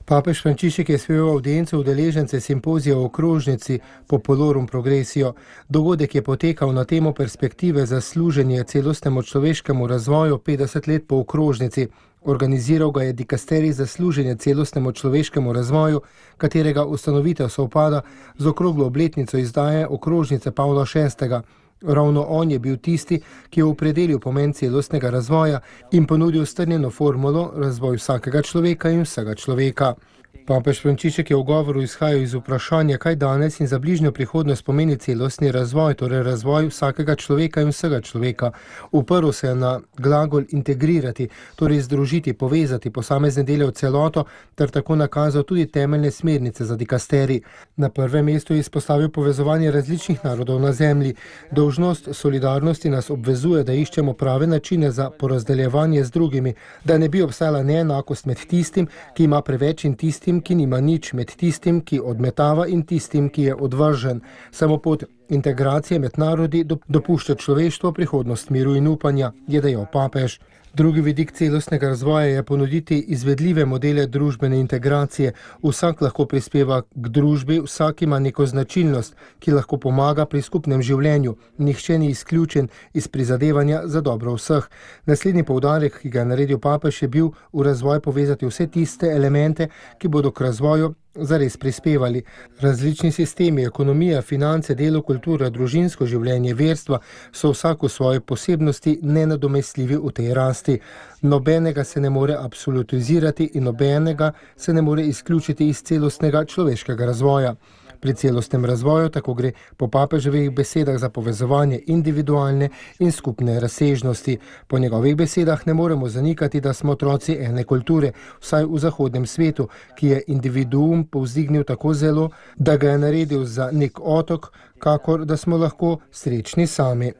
Papež Frančišek je sprejel avdienco udeležence simpozija o okrožnici Popolorum Progressio. Dogodek je potekal na temo perspektive za služenje celostnemu človeškemu razvoju 50 let po okrožnici. Organiziral ga je dikasterij za služenje celostnemu človeškemu razvoju, katerega ustanovitev sovpada z okroglo obletnico izdaje okrožnice Pavla VI. Ravno on je bil tisti, ki je opredelil pomen celostnega razvoja in ponudil strnjeno formulo razvoj vsakega človeka in vsega človeka. Papež Frančišek je v govoru izhajal iz vprašanja, kaj danes in za bližnjo prihodnost pomeni celostni razvoj, torej razvoj vsakega človeka in vsega človeka. Uprl se je na glagol integrirati, torej združiti, povezati posamezne dele v celoto, ter tako nakazal tudi temeljne smernice za dikasterij. Na prvem mestu je izpostavil povezovanje različnih narodov na zemlji. Dolžnost solidarnosti nas obvezuje, da iščemo prave načine za porazdeljevanje z drugimi, da ne bi obstajala neenakost med tistim, ki ima preveč, in tistim, ki nima nič, med tistim, ki odmetava, in tistim, ki je odvržen. Samo pot integracije med narodi dopušča človeštvo prihodnost miru in upanja, je dejal papež. Drugi vidik celostnega razvoja je ponuditi izvedljive modele družbene integracije. Vsak lahko prispeva k družbi, vsak ima neko značilnost, ki lahko pomaga pri skupnem življenju. Nihče ni izključen iz prizadevanja za dobro vseh. Naslednji poudarek, ki ga je naredil papež, je bil v razvoj povezati vse tiste elemente, ki bodo k razvoju zares prispevali. Različni sistemi, ekonomija, finance, delo, kultura, družinsko življenje, verstva so vsak v svoji posebnosti nenadomestljivi v tej rasti. Nobenega se ne more absolutizirati in nobenega se ne more izključiti iz celostnega človeškega razvoja. Pri celostnem razvoju tako gre po papeževih besedah za povezovanje individualne in skupne razsežnosti. Po njegovih besedah ne moremo zanikati, da smo otroci ene kulture, vsaj v zahodnem svetu, ki je individuum povzdignil tako zelo, da ga je naredil za nek otok, kakor da smo lahko srečni sami.